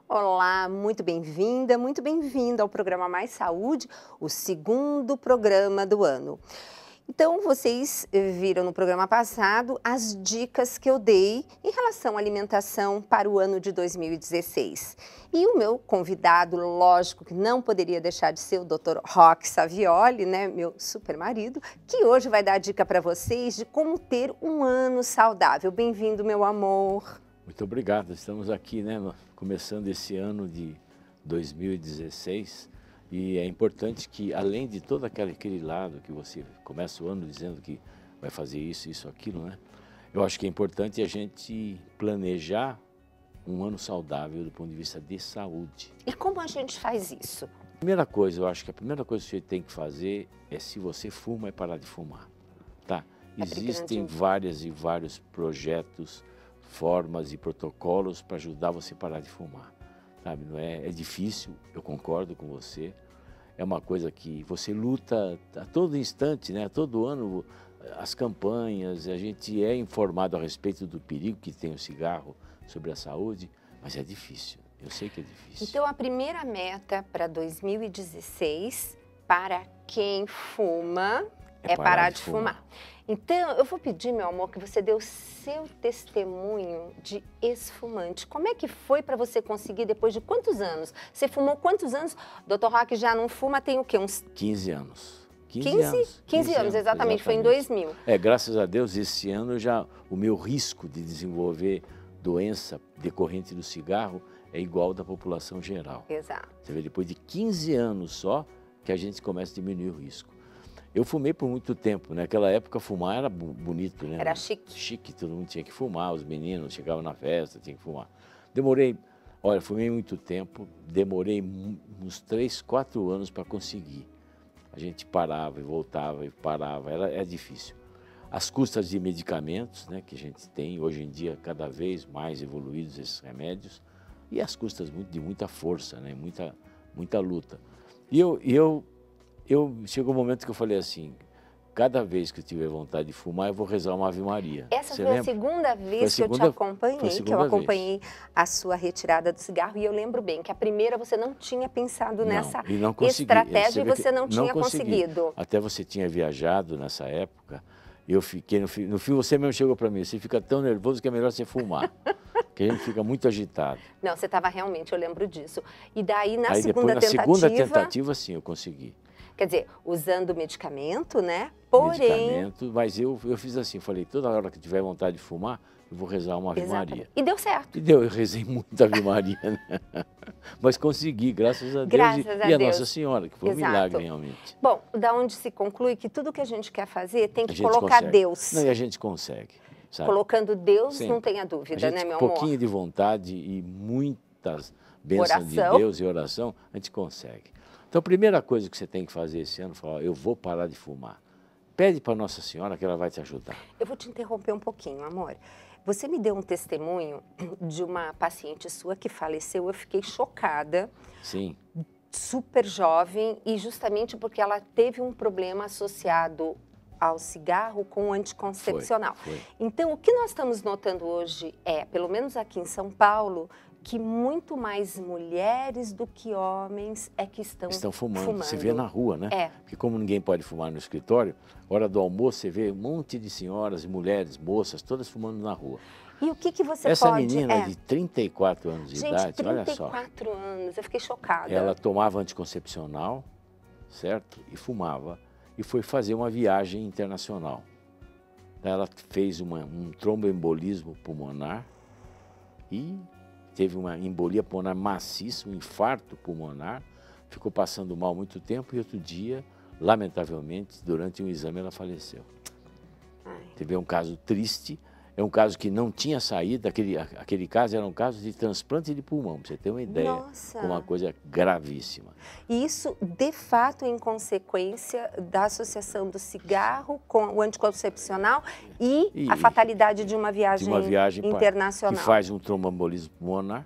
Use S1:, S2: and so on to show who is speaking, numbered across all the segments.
S1: Olá, muito bem-vindo ao programa Mais Saúde, o segundo programa do ano. Então, vocês viram no programa passado as dicas que eu dei em relação à alimentação para o ano de 2016. E o meu convidado, lógico que não poderia deixar de ser o Dr. Roque Savioli, né, meu super marido, que hoje vai dar dica para vocês de como ter um ano saudável. Bem-vindo, meu amor.
S2: Muito obrigado, estamos aqui, né, começando esse ano de 2016 e é importante que, além de todo aquele lado que você começa o ano dizendo que vai fazer isso, aquilo, né, eu acho que é importante a gente planejar um ano saudável do ponto de vista de saúde.
S1: E como a gente faz isso?
S2: Primeira coisa, eu acho que a primeira coisa que você tem que fazer é, se você fuma, é parar de fumar, tá? Existem vários projetos, formas e protocolos para ajudar você a parar de fumar, sabe? Não é difícil, eu concordo com você, é uma coisa que você luta a todo instante, né? Todo ano, as campanhas, a gente é informado a respeito do perigo que tem o cigarro sobre a saúde, mas é difícil, eu sei que é difícil.
S1: Então, a primeira meta para 2016, para quem fuma, é parar de fumar. Então, eu vou pedir, meu amor, que você dê o seu testemunho de ex-fumante. Como é que foi para você conseguir, depois de quantos anos? Você fumou quantos anos? Dr. Roque já não fuma, tem o quê? Uns
S2: 15 anos.
S1: 15 anos, exatamente, foi em 2000.
S2: Graças a Deus, esse ano o meu risco de desenvolver doença decorrente do cigarro é igual ao da população geral.
S1: Exato.
S2: Você vê, depois de 15 anos só, que a gente começa a diminuir o risco. Eu fumei por muito tempo, naquela época fumar era bonito, né?
S1: Era chique.
S2: Chique, todo mundo tinha que fumar, os meninos chegavam na festa, tinha que fumar. Fumei muito tempo, demorei uns 3, 4 anos para conseguir. A gente parava e voltava e parava, é difícil. As custas de medicamentos, né, que a gente tem, hoje em dia cada vez mais evoluídos esses remédios, e as custas de muita força, né, muita luta. Chegou um momento que eu falei assim, cada vez que eu tiver vontade de fumar, eu vou rezar uma Ave Maria.
S1: Essa foi a segunda vez que eu te acompanhei, que eu acompanhei a sua retirada do cigarro, e eu lembro bem que a primeira você não tinha pensado nessa estratégia e você não tinha conseguido.
S2: Até você tinha viajado nessa época, eu fiquei, no fim você mesmo chegou para mim, você fica tão nervoso que é melhor você fumar, que a gente fica muito agitado.
S1: Não, você estava realmente, eu lembro disso. E daí na
S2: segunda tentativa, sim, eu consegui.
S1: Quer dizer, usando medicamento, né? Porém...
S2: Medicamento, mas eu fiz assim, falei, toda hora que tiver vontade de fumar, eu vou rezar uma Ave Maria.
S1: E deu certo.
S2: Eu rezei muito Ave Maria, né? Mas consegui, graças a Deus. E a Nossa Senhora, que foi um milagre realmente.
S1: Bom, da onde se conclui que tudo que a gente quer fazer tem que colocar Deus.
S2: Não, e a gente consegue, sabe?
S1: Colocando Deus, não tenha dúvida, né, meu amor?
S2: Um pouquinho de vontade e muitas bênçãos de Deus e oração, a gente consegue. Então, a primeira coisa que você tem que fazer esse ano é falar, eu vou parar de fumar. Pede para Nossa Senhora que ela vai te ajudar.
S1: Eu vou te interromper um pouquinho, amor. Você me deu um testemunho de uma paciente sua que faleceu, eu fiquei chocada.
S2: Sim.
S1: Super jovem, e justamente porque ela teve um problema associado ao cigarro com o anticoncepcional.
S2: Foi.
S1: Então, o que nós estamos notando hoje é, pelo menos aqui em São Paulo, que muito mais mulheres do que homens é que estão fumando.
S2: Você vê na rua, né? Porque como ninguém pode fumar no escritório, hora do almoço você vê um monte de senhoras, mulheres, moças, todas fumando na rua.
S1: E o que você
S2: Essa menina de 34 anos de idade, olha só.
S1: 34 anos, eu fiquei chocada.
S2: Ela tomava anticoncepcional, certo? E fumava. E foi fazer uma viagem internacional. Ela fez um tromboembolismo pulmonar e teve uma embolia pulmonar maciça, um infarto pulmonar, ficou passando mal muito tempo e outro dia, lamentavelmente, durante um exame ela faleceu. Teve um caso triste, é um caso que não tinha saída, aquele caso era um caso de transplante de pulmão, para você ter uma ideia.
S1: Nossa.
S2: Uma coisa gravíssima.
S1: E isso, de fato, em consequência da associação do cigarro com o anticoncepcional e a fatalidade de uma viagem internacional.
S2: Que faz um tromboembolismo pulmonar,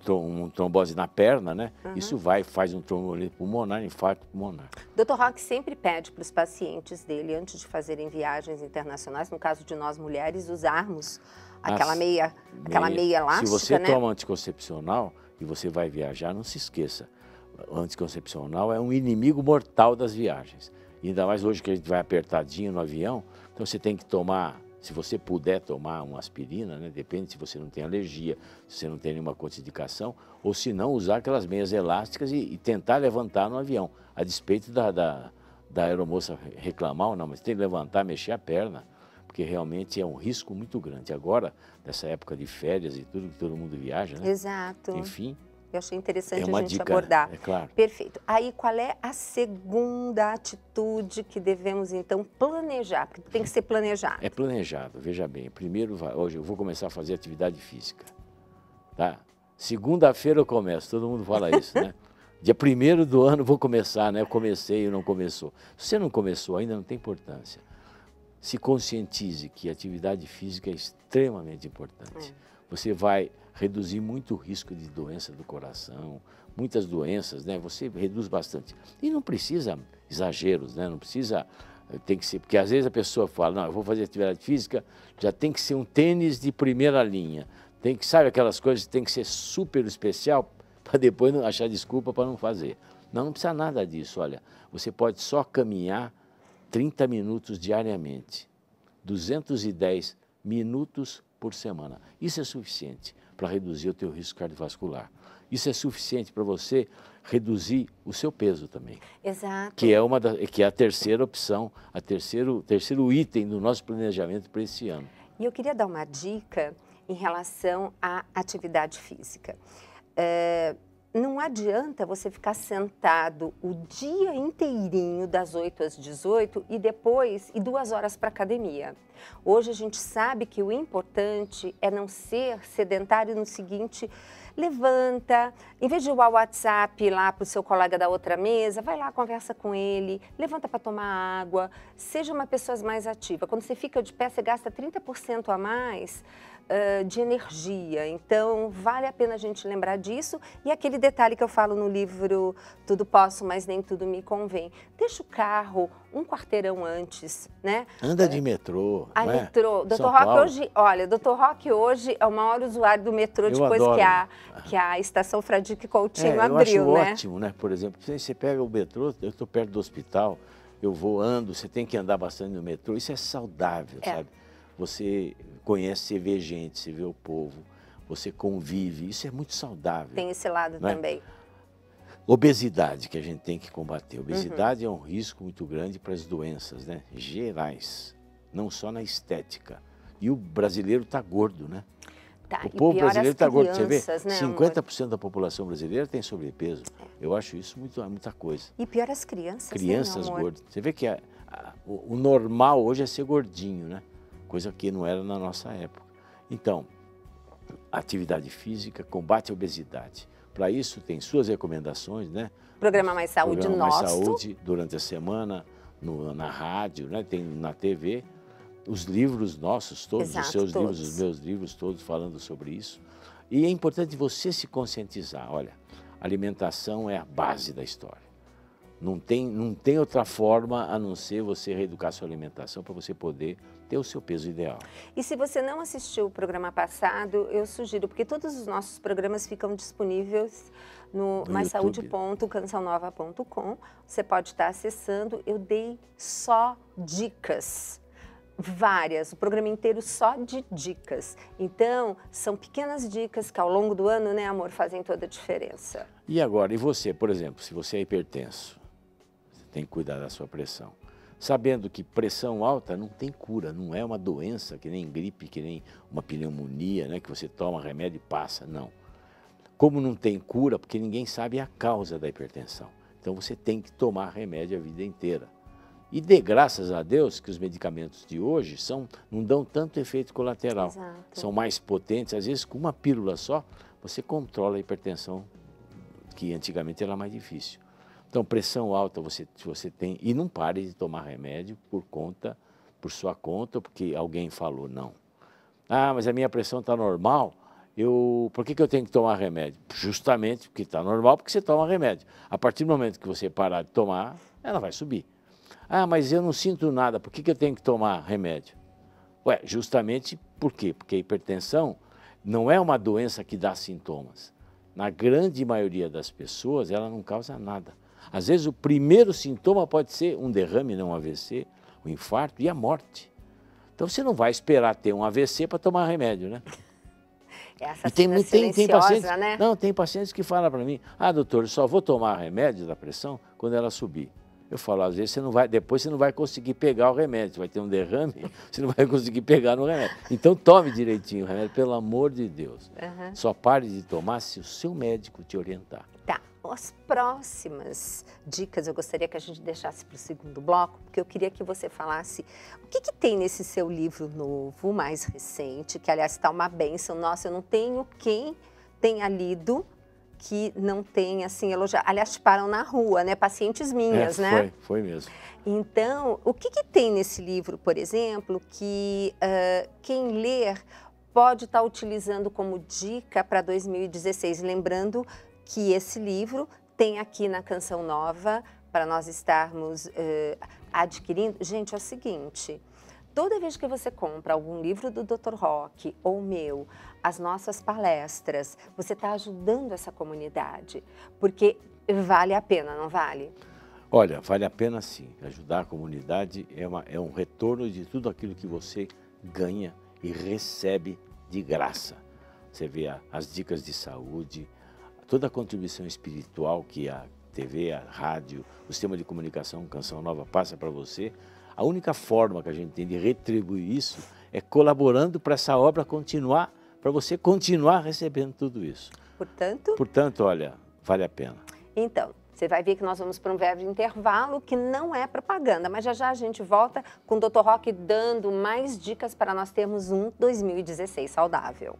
S2: uma trombose na perna, né? Isso faz um tromboembolismo pulmonar, infarto pulmonar.
S1: Dr. Roque sempre pede para os pacientes dele, antes de fazerem viagens internacionais, no caso de nós mulheres, usarmos aquela meia elástica,
S2: se você
S1: né?
S2: toma anticoncepcional e você vai viajar, não se esqueça. O anticoncepcional é um inimigo mortal das viagens. E ainda mais hoje que a gente vai apertadinho no avião, então você tem que tomar, se você puder tomar uma aspirina, né? Depende se você não tem alergia, se você não tem nenhuma contraindicação, ou se não, usar aquelas meias elásticas e tentar levantar no avião, a despeito da aeromoça reclamar ou não, mas tem que levantar, mexer a perna, porque realmente é um risco muito grande. Agora, nessa época de férias e tudo, que todo mundo viaja, né?
S1: Exato.
S2: Enfim.
S1: Eu achei interessante
S2: É uma
S1: a gente
S2: dica,
S1: abordar.
S2: é claro.
S1: Perfeito. Aí, qual é a segunda atitude que devemos, então, planejar? Porque tem que ser planejado.
S2: É planejado, veja bem. Primeiro, hoje eu vou começar a fazer atividade física. Tá? Segunda-feira eu começo, todo mundo fala isso, né? Dia 1º do ano vou começar, né? Eu comecei e não começou. Se você não começou ainda, não tem importância. Se conscientize que a atividade física é extremamente importante. Você vai reduzir muito o risco de doença do coração, muitas doenças, né? Você reduz bastante. E não precisa exageros, né? Não precisa, tem que ser, porque às vezes a pessoa fala, não, eu vou fazer atividade física, já tem que ser um tênis de primeira linha. Tem que, sabe aquelas coisas que tem que ser super especial para depois não achar desculpa para não fazer. Não, não precisa nada disso, olha. Você pode só caminhar 30 minutos diariamente, 210 minutos por semana. Isso é suficiente para reduzir o teu risco cardiovascular. Isso é suficiente para você reduzir o seu peso também.
S1: Exato.
S2: Que é a terceira opção, terceiro item do nosso planejamento para esse ano.
S1: E eu queria dar uma dica em relação à atividade física. Não adianta você ficar sentado o dia inteirinho, das 8 às 18, e depois ir 2 horas para a academia. Hoje a gente sabe que o importante é não ser sedentário no seguinte: levanta, em vez de ir ao WhatsApp lá para o seu colega da outra mesa, vai lá, conversa com ele, levanta para tomar água, seja uma pessoa mais ativa. Quando você fica de pé, você gasta 30% a mais de energia, então vale a pena a gente lembrar disso. E aquele detalhe que eu falo no livro Tudo Posso, Mas Nem Tudo Me Convém: deixa o carro um quarteirão antes, né?
S2: Anda de metrô.
S1: A metrô. Dr.
S2: São
S1: Roque
S2: Paulo.
S1: hoje, olha, Dr. Roque hoje é o maior usuário do metrô depois que a estação Fradique Coutinho abriu,
S2: eu acho
S1: né?
S2: ótimo, né? Por exemplo, você pega o metrô, eu estou perto do hospital, eu vou, ando, você tem que andar bastante no metrô, isso é saudável, sabe? Você conhece, você vê gente, você vê o povo, você convive, isso é muito saudável.
S1: Tem esse lado também.
S2: Obesidade que a gente tem que combater. Obesidade é um risco muito grande para as doenças, né? Gerais, não só na estética. E o brasileiro está gordo, né?
S1: Tá,
S2: o povo brasileiro está gordo, você vê?
S1: Né,
S2: 50% da população brasileira tem sobrepeso. Eu acho isso muita coisa.
S1: E pior as crianças,
S2: Crianças
S1: né, amor?
S2: gordas. Você vê que o normal hoje é ser gordinho, né? Coisa que não era na nossa época. Então, atividade física, combate à obesidade. Para isso tem suas recomendações, né?
S1: Programa Mais Saúde
S2: Programa
S1: nosso.
S2: Mais Saúde durante a semana, na rádio, né? Tem na TV. Os livros nossos, todos,
S1: Exato,
S2: os seus
S1: todos.
S2: livros, os meus livros, todos falando sobre isso. E é importante você se conscientizar. Olha, alimentação é a base da história. Não tem outra forma a não ser você reeducar sua alimentação para você poder ter o seu peso ideal.
S1: E se você não assistiu o programa passado, eu sugiro, porque todos os nossos programas ficam disponíveis no maissaude.cançãonova.com. Você pode estar acessando. Eu dei só dicas. Várias, o programa inteiro só de dicas. Então, são pequenas dicas que ao longo do ano, né, amor, fazem toda a diferença.
S2: E agora, e você, por exemplo, se você é hipertenso, você tem que cuidar da sua pressão. Sabendo que pressão alta não tem cura, não é uma doença que nem gripe, que nem uma pneumonia, né, que você toma remédio e passa, não. Como não tem cura, porque ninguém sabe a causa da hipertensão. Então você tem que tomar remédio a vida inteira. E dê graças a Deus que os medicamentos de hoje não dão tanto efeito colateral.
S1: Exato.
S2: São mais potentes. Às vezes, com uma pílula só, você controla a hipertensão, que antigamente era mais difícil. Então, pressão alta você tem, e não pare de tomar remédio por sua conta, porque alguém falou não. Ah, mas a minha pressão está normal, por que eu tenho que tomar remédio? Justamente porque está normal, porque você toma remédio. A partir do momento que você parar de tomar, ela vai subir. Ah, mas eu não sinto nada, por que eu tenho que tomar remédio? Ué, justamente por quê? Porque a hipertensão não é uma doença que dá sintomas. Na grande maioria das pessoas, ela não causa nada. Às vezes, o primeiro sintoma pode ser um derrame, não um AVC, um infarto e a morte. Então, você não vai esperar ter um AVC para tomar remédio, né?
S1: Essa
S2: tem pacientes,
S1: né?
S2: Não, tem pacientes que falam para mim, doutor, eu só vou tomar remédio da pressão quando ela subir. Eu falo, às vezes depois você não vai conseguir pegar o remédio, você vai ter um derrame, você não vai conseguir pegar no remédio. Então tome direitinho o remédio, pelo amor de Deus. Só pare de tomar se o seu médico te orientar.
S1: Tá, as próximas dicas eu gostaria que a gente deixasse para o segundo bloco, porque eu queria que você falasse o que tem nesse seu livro novo, mais recente, que aliás está uma bênção. Nossa, eu não tenho quem tenha lido que não tem, assim, elogiado. Aliás, te param na rua, né? Pacientes minhas, né?
S2: Foi mesmo.
S1: Então, o que tem nesse livro, por exemplo, que quem ler pode estar utilizando como dica para 2016? Lembrando que esse livro tem aqui na Canção Nova, para nós estarmos adquirindo. Gente, é o seguinte... Toda vez que você compra algum livro do Dr. Roque ou meu, as nossas palestras, você está ajudando essa comunidade, porque vale a pena, não vale?
S2: Olha, vale a pena sim. Ajudar a comunidade é um retorno de tudo aquilo que você ganha e recebe de graça. Você vê as dicas de saúde, toda a contribuição espiritual que a TV, a rádio, o sistema de comunicação Canção Nova passa para você. A única forma que a gente tem de retribuir isso é colaborando para essa obra continuar, para você continuar recebendo tudo isso. Portanto, olha, vale a pena.
S1: Então, você vai ver que nós vamos para um breve intervalo que não é propaganda, mas já a gente volta com o Dr. Roque dando mais dicas para nós termos um 2016 saudável.